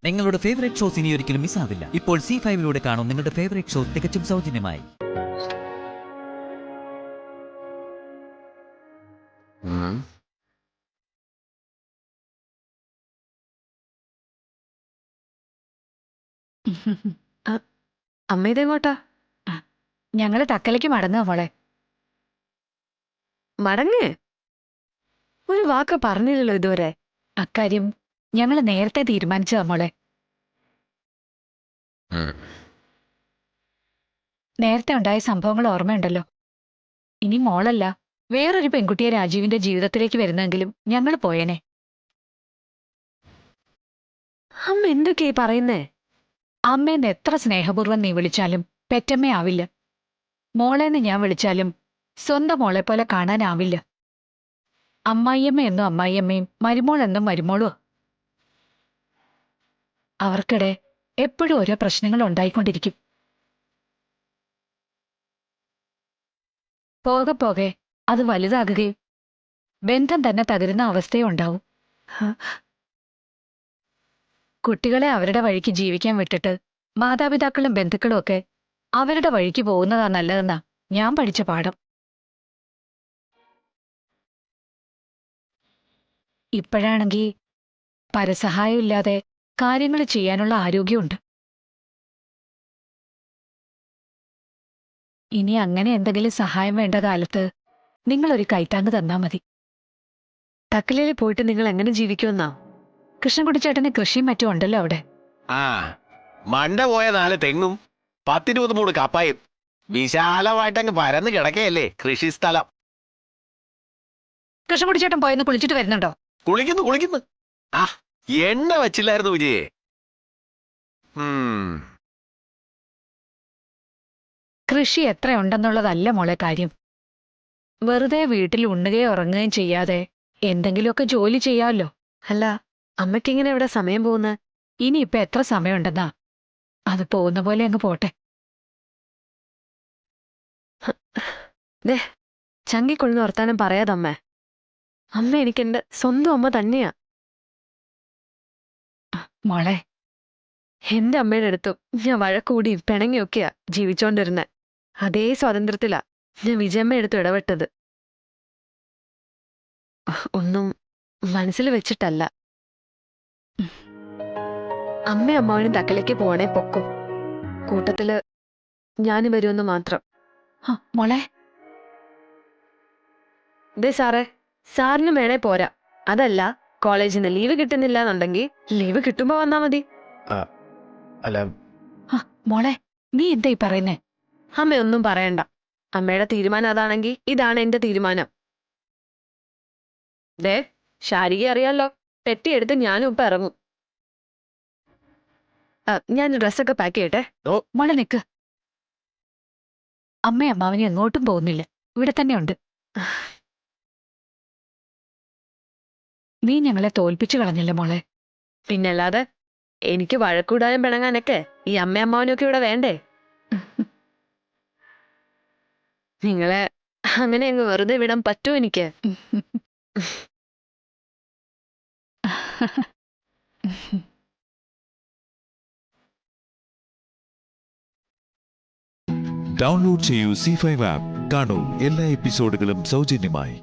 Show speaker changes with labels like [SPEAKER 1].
[SPEAKER 1] നിങ്ങളുടെ favourite shows ഇനി ഒരിക്കലും മിസ്സാവില്ല. ഇപ്പോൾ C5 കാണും നിങ്ങളുടെ ഫേവറേറ്റ് ഷോ തികച്ചും സൗജന്യമായി.
[SPEAKER 2] അമ്മ ഇതെങ്ങോട്ടാ?
[SPEAKER 3] ഞങ്ങള് തക്കലേക്ക് മടങ്ങുക മോളെ.
[SPEAKER 2] മടങ്ങ്? ഒരു വാക്ക് പറഞ്ഞില്ലല്ലോ ഇതുവരെ.
[SPEAKER 3] അക്കാര്യം ഞങ്ങൾ നേരത്തെ തീരുമാനിച്ചതാ മോളെ. നേരത്തെ ഉണ്ടായ സംഭവങ്ങൾ ഓർമ്മയുണ്ടല്ലോ. ഇനി മോളല്ല, വേറൊരു പെൺകുട്ടിയെ രാജീവിന്റെ ജീവിതത്തിലേക്ക് വരുന്നെങ്കിലും ഞങ്ങൾ പോയേനെ.
[SPEAKER 2] അമ്മ എന്തൊക്കെയാ പറയുന്നേ?
[SPEAKER 3] അമ്മേന്ന് എത്ര സ്നേഹപൂർവ്വം നീ വിളിച്ചാലും പെറ്റമ്മയാവില്ല. മോളേന്ന് ഞാൻ വിളിച്ചാലും സ്വന്തം മോളെ പോലെ കാണാനാവില്ല. അമ്മായിയമ്മ എന്നും അമ്മായിയമ്മയും മരുമോൾ എന്നും മരുമോളും. അവർക്കിടെ എപ്പോഴും ഓരോ പ്രശ്നങ്ങൾ ഉണ്ടായിക്കൊണ്ടിരിക്കും. പോകെ പോകെ അത് വലുതാകുകയും ബന്ധം തന്നെ തകരുന്ന അവസ്ഥയും ഉണ്ടാവും. കുട്ടികളെ അവരുടെ വഴിക്ക് ജീവിക്കാൻ വിട്ടിട്ട് മാതാപിതാക്കളും ബന്ധുക്കളും ഒക്കെ അവരുടെ വഴിക്ക് പോകുന്നതാ നല്ലതെന്നാ ഞാൻ പഠിച്ച പാഠം. ഇപ്പോഴാണെങ്കിൽ പരസഹായമില്ലാതെ കാര്യങ്ങൾ ചെയ്യാനുള്ള ആരോഗ്യമുണ്ട്. ഇനി അങ്ങനെ എന്തെങ്കിലും സഹായം വേണ്ട കാലത്ത് നിങ്ങളൊരു കൈത്താങ് തന്നാ മതി.
[SPEAKER 2] തക്കലയിൽ പോയിട്ട് നിങ്ങൾ എങ്ങനെ ജീവിക്കുമെന്നാ?
[SPEAKER 3] കൃഷ്ണൻകുട്ടിച്ചേട്ടന് കൃഷിയും മറ്റും ഉണ്ടല്ലോ അവിടെ.
[SPEAKER 4] ആ മണ്ട പോയ 4 തെങ്ങും 10-20 മൂട് കപ്പായും വിശാലമായിട്ടങ്ങ് പരന്ന് കിടക്കയല്ലേ കൃഷി സ്ഥലം.
[SPEAKER 3] കൃഷ്ണൻകുട്ടിച്ചേട്ടൻ പോയെന്ന് കുളിച്ചിട്ട് വരുന്നുണ്ടോ?
[SPEAKER 4] കുളിക്കുന്നു. ആ എണ്ണ വച്ചില്ലായിരുന്നു വിജയേ.
[SPEAKER 3] കൃഷി എത്ര ഉണ്ടെന്നുള്ളതല്ല മോളെ കാര്യം. വെറുതെ വീട്ടിൽ ഉണ്ണുകയും ഉറങ്ങുകയും ചെയ്യാതെ എന്തെങ്കിലുമൊക്കെ ജോലി ചെയ്യാമല്ലോ.
[SPEAKER 2] അല്ല, അമ്മയ്ക്കിങ്ങനെ ഇവിടെ സമയം പോകുന്ന?
[SPEAKER 3] ഇനിയിപ്പൊ എത്ര സമയമുണ്ടെന്നാ? അത് പോകുന്ന പോലെ അങ്ങ് പോട്ടെ.
[SPEAKER 2] ചങ്കിക്കൊള്ളുന്ന വർത്താനം പറയാതമ്മേ. അമ്മ എനിക്കെന്റെ സ്വന്തം അമ്മ തന്നെയാ.
[SPEAKER 3] മോളെ,
[SPEAKER 2] എന്റെ അമ്മയുടെ അടുത്തും ഞാൻ വഴക്കൂടിയും പിണങ്ങിയൊക്കെയാ ജീവിച്ചോണ്ടിരുന്നെ. അതേ സ്വാതന്ത്ര്യത്തിലാ ഞാൻ വിജയമ്മ എടുത്ത് ഇടപെട്ടത്. ഒന്നും മനസ്സിൽ വെച്ചിട്ടല്ല. അമ്മയും അമ്മാവനും തക്കലേക്ക് പോണേ പൊക്കും. കൂട്ടത്തില് ഞാനും വരുമെന്ന് മാത്രം.
[SPEAKER 3] മോളെ,
[SPEAKER 2] ദേ സാറേ, സാറിന് വേണേ പോരാ. അതല്ല, കോളേജിൽ നിന്ന് ലീവ് കിട്ടുന്നില്ല എന്നുണ്ടെങ്കിൽ ലീവ് കിട്ടുമ്പോ വന്നാ മതി.
[SPEAKER 4] അല്ല
[SPEAKER 3] മോളെ, നീ എന്താ ഈ പറയുന്നേ?
[SPEAKER 2] അമ്മയൊന്നും പറയണ്ട. അമ്മയുടെ തീരുമാനം അതാണെങ്കിൽ ഇതാണ് എന്റെ തീരുമാനം. ദേ, ശാരിക അറിയാലോ, പെട്ടിയെടുത്ത് ഞാനും ഇപ്പൊ ഇറങ്ങും. ഞാൻ ഡ്രസ്സൊക്കെ പാക്ക് ചെയ്യട്ടെ.
[SPEAKER 3] മോളെ നിക്ക്. അമ്മയും അമ്മാവനും എങ്ങോട്ടും പോകുന്നില്ല, ഇവിടെ തന്നെ ഉണ്ട്. നീ ഞങ്ങളെ തോൽപ്പിച്ചു കളഞ്ഞില്ല മോളെ.
[SPEAKER 2] പിന്നല്ലാതെ, എനിക്ക് വഴക്കൂടാനും പിണങ്ങാനൊക്കെ ഈ അമ്മയമ്മാവനും ഒക്കെ ഇവിടെ വേണ്ടേ? നിങ്ങളെ അങ്ങനെ അങ്ങ് വെറുതെ വിടാൻ പറ്റുമോ എനിക്ക്?
[SPEAKER 5] ഡൗൺലോഡ് ചെയ്യൂ C5 ആപ്പ്. കാണൂ എല്ലാ എപ്പിസോഡുകളും സൗജന്യമായി.